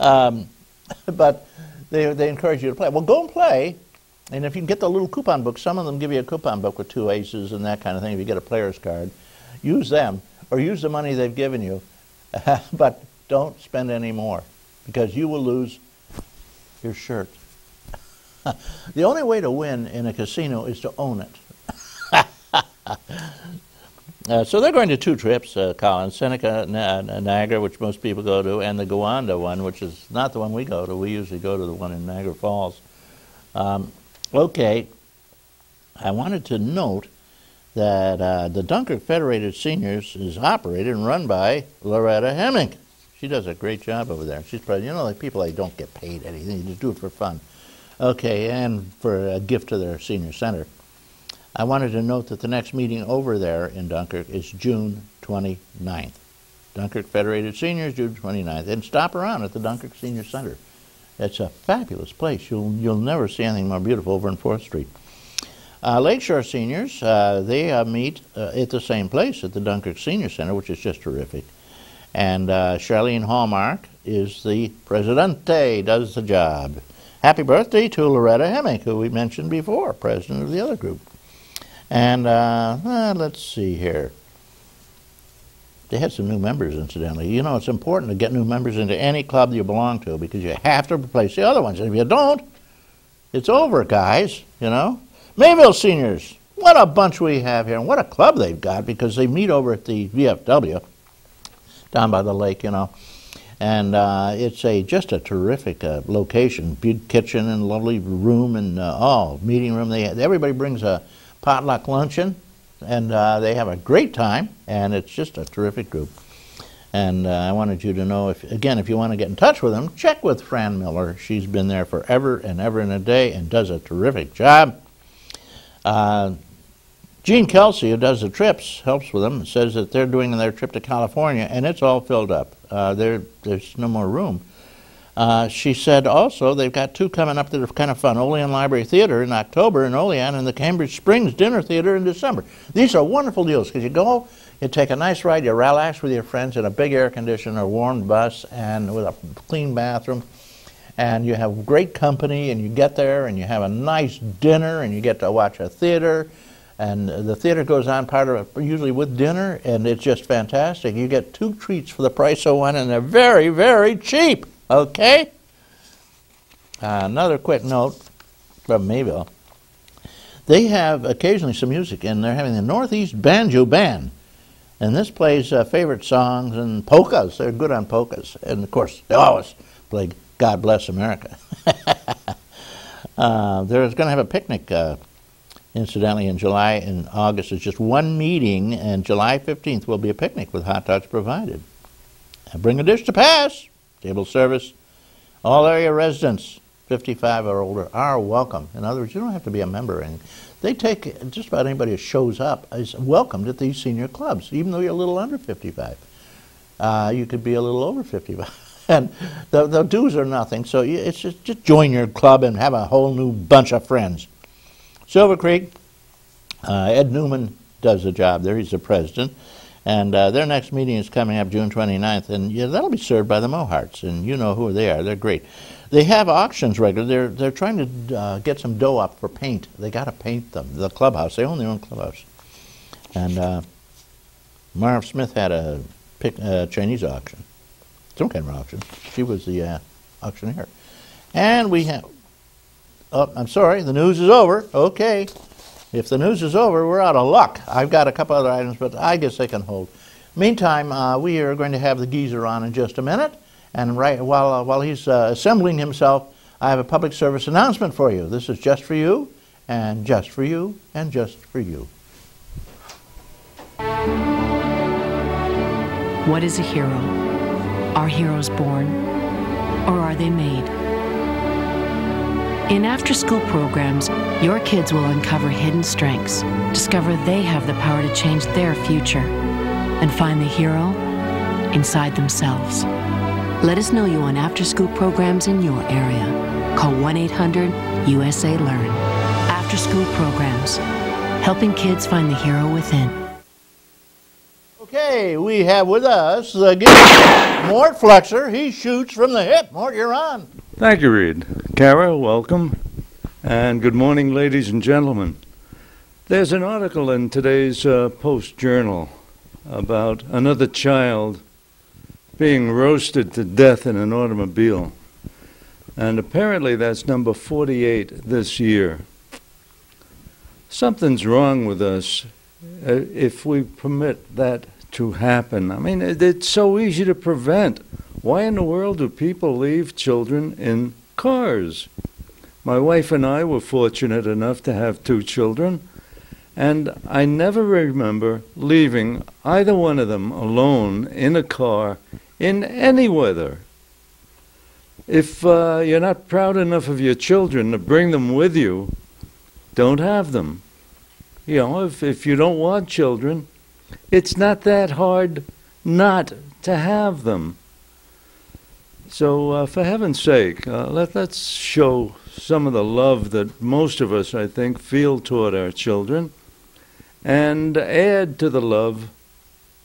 But they encourage you to play. Well, go and play, and if you can get the little coupon book, some of them give you a coupon book with 2 aces and that kind of thing. If you get a player's card, use them, or use the money they've given you, but don't spend any more, because you will lose your shirt. The only way to win in a casino is to own it. So they're going to 2 trips, Colin, Seneca, Niagara, which most people go to, and the Gowanda one, which is not the one we go to. We usually go to the one in Niagara Falls. Okay, I wanted to note that the Dunkirk Federated Seniors is operated and run by Loretta Hemming. She does a great job over there. She's probably, you know, like people that don't get paid anything, you just do it for fun. Okay, and for a gift to their senior center. I wanted to note that the next meeting over there in Dunkirk is June 29th. Dunkirk Federated Seniors, June 29th. And stop around at the Dunkirk Senior Center. It's a fabulous place. You'll never see anything more beautiful over on 4th Street. Lakeshore Seniors, they meet at the same place at the Dunkirk Senior Center, which is just terrific. And Charlene Hallmark is the Presidente, does the job. Happy birthday to Loretta Hemming, who we mentioned before, president of the other group. And let's see here. They had some new members, incidentally. You know, it's important to get new members into any club you belong to, because you have to replace the other ones. And if you don't, it's over, guys, you know. Mayville Seniors, what a bunch we have here, and what a club they've got, because they meet over at the VFW down by the lake, you know. And it's just a terrific location, big kitchen and lovely room and meeting room. Everybody brings a potluck luncheon, and they have a great time, and it's just a terrific group. And I wanted you to know, if you want to get in touch with them, check with Fran Miller. She's been there forever and ever and a day and does a terrific job. Gene Kelsey, who does the trips, helps with them, says that they're doing their trip to California, and it's all filled up. There's no more room. She said also they've got 2 coming up that are kind of fun. Olean Library Theater in October in Olean, and the Cambridge Springs Dinner Theater in December. These are wonderful deals, because you go, you take a nice ride, you relax with your friends in a big air-conditioned or warmed bus and with a clean bathroom, and you have great company, and you get there, and you have a nice dinner, and you get to watch a theater. And the theater goes on part of it usually with dinner, and it's just fantastic. You get 2 treats for the price of 1, and they're very, very cheap, okay? Another quick note from Mayville. They have occasionally some music, and they're having the Northeast Banjo Band. And this plays favorite songs and polkas. They're good on polkas. And, of course, they always play God Bless America. They're going to have a picnic incidentally, in July and August is just 1 meeting, and July 15th will be a picnic with hot dogs provided. And bring a dish to pass. Table service. All area residents, 55 or older, are welcome. In other words, you don't have to be a member. And they take just about anybody who shows up is welcomed at these senior clubs, even though you're a little under 55. You could be a little over 55. And the dues are nothing, so it's just join your club and have a whole new bunch of friends. Silver Creek, Ed Newman does the job there. He's the president. And their next meeting is coming up June 29th. And yeah, that'll be served by the Moharts. And you know who they are. They're great. They have auctions regularly. They're trying to get some dough up for paint. They got to paint them. The clubhouse. They own their own clubhouse. And Marv Smith had a Chinese auction. Some kind of auction. She was the auctioneer. And we have... Oh, I'm sorry, the news is over. Okay. If the news is over, we're out of luck. I've got a couple other items, but I guess they can hold. Meantime, we are going to have the geezer on in just a minute. And right while he's assembling himself, I have a public service announcement for you. This is just for you, and just for you, and just for you. What is a hero? Are heroes born, or are they made? In after-school programs, your kids will uncover hidden strengths, discover they have the power to change their future, and find the hero inside themselves. Let us know you on after-school programs in your area. Call 1-800-USA-LEARN. After-school programs, helping kids find the hero within. Okay, we have with us the guest, Mort Flexer. He shoots from the hip. Mort, you're on. Thank you, Reed. Cara, welcome. And good morning, ladies and gentlemen. There's an article in today's Post-Journal about another child being roasted to death in an automobile. And apparently that's number 48 this year. Something's wrong with us if we permit that to happen. I mean, it's so easy to prevent. Why in the world do people leave children in cars? My wife and I were fortunate enough to have 2 children, and I never remember leaving either one of them alone in a car in any weather. If you're not proud enough of your children to bring them with you, don't have them. You know, if you don't want children, it's not that hard not to have them. So for heaven's sake, let's show some of the love that most of us, I think, feel toward our children, and add to the love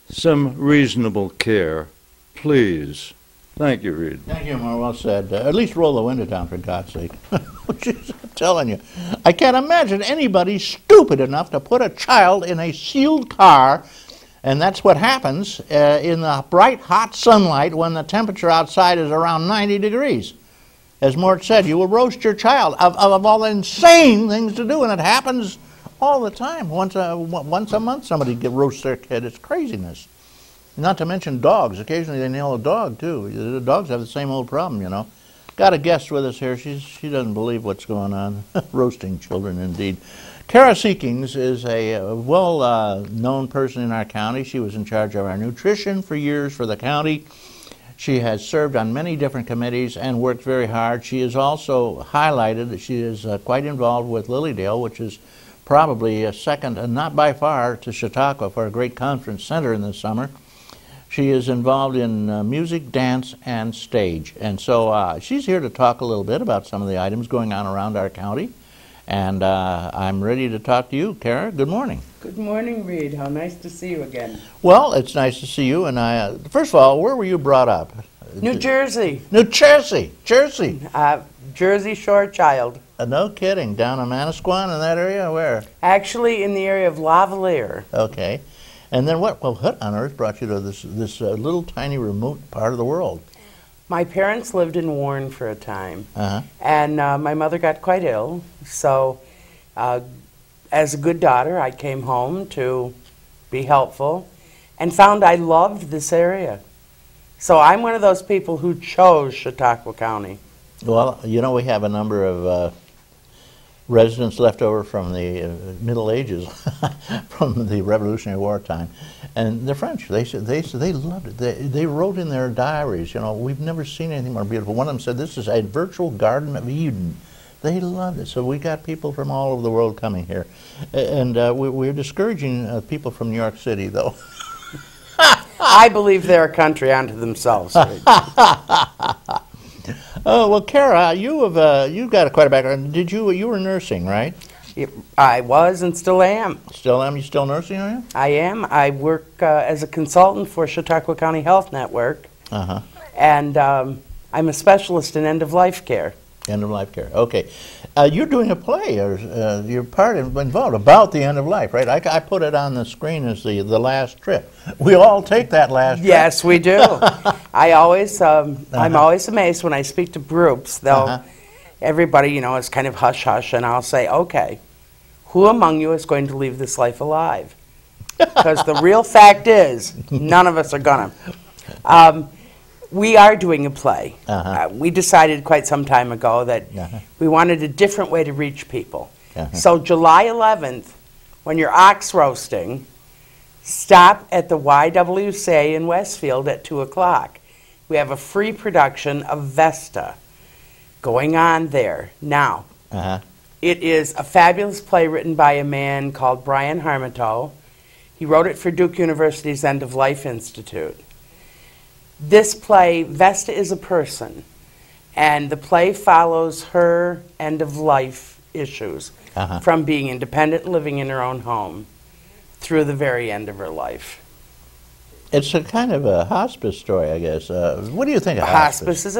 some reasonable care, please. Thank you, Reed. Thank you, Mort. Well said. At least roll the window down, for God's sake. Jeez, I'm telling you. I can't imagine anybody stupid enough to put a child in a sealed car, and that's what happens in the bright, hot sunlight when the temperature outside is around 90 degrees. As Mort said, you will roast your child of all the insane things to do, and it happens all the time. Once a month somebody roasts their kid. It's craziness. Not to mention dogs. Occasionally they nail a dog, too. The dogs have the same old problem, you know. Got a guest with us here. She doesn't believe what's going on. Roasting children, indeed. Cara Seekings is a well-known person in our county. She was in charge of our nutrition for years for the county. She has served on many different committees and worked very hard. She is also highlighted that she is quite involved with Lilydale, which is probably second, and not by far, to Chautauqua for a great conference center in the summer. She is involved in music, dance, and stage. And so she's here to talk a little bit about some of the items going on around our county. And I'm ready to talk to you, Cara. Good morning. Good morning, Reed. How nice to see you again. Well, it's nice to see you. And first of all, where were you brought up? New Jersey. New Jersey. Jersey. Jersey Shore child. No kidding. Down in Manasquan in that area? Where? Actually, in the area of Lavalier. Okay. And then what on earth brought you to this little tiny remote part of the world? My parents lived in Warren for a time, and my mother got quite ill. So as a good daughter, I came home to be helpful and found I loved this area. So I'm one of those people who chose Chautauqua County. Well, you know, we have a number of residents left over from the Middle Ages, from the Revolutionary War time, and they're French. They said they loved it. They wrote in their diaries, you know, we've never seen anything more beautiful. One of them said this is a virtual Garden of Eden. They loved it. So we got people from all over the world coming here, and we're discouraging people from New York City, though. I believe they're a country unto themselves. Oh well, Cara, you've got quite a background. You were nursing, right? I was and still am. Still am. You still nursing, are you? I am. I work as a consultant for Chautauqua County Health Network, and I'm a specialist in end-of-life care. End-of-life care. Okay. You're doing a play, or you're involved about the end of life, right? I put it on the screen as the last trip. We all take that last trip. Yes, we do. I always, I'm always amazed when I speak to groups. Everybody, you know, is kind of hush-hush, and I'll say, okay, who among you is going to leave this life alive? Because the real fact is, none of us are gonna. We are doing a play. We decided quite some time ago that we wanted a different way to reach people. So July 11th, when you're ox roasting, stop at the YWCA in Westfield at 2 o'clock. We have a free production of VESTA going on there. Now, it is a fabulous play written by a man called Brian Harmatow. He wrote it for Duke University's End of Life Institute. This play, Vesta is a person, and the play follows her end-of-life issues from being independent, living in her own home, through the very end of her life. It's a kind of a hospice story, I guess. What do you think of Hospice is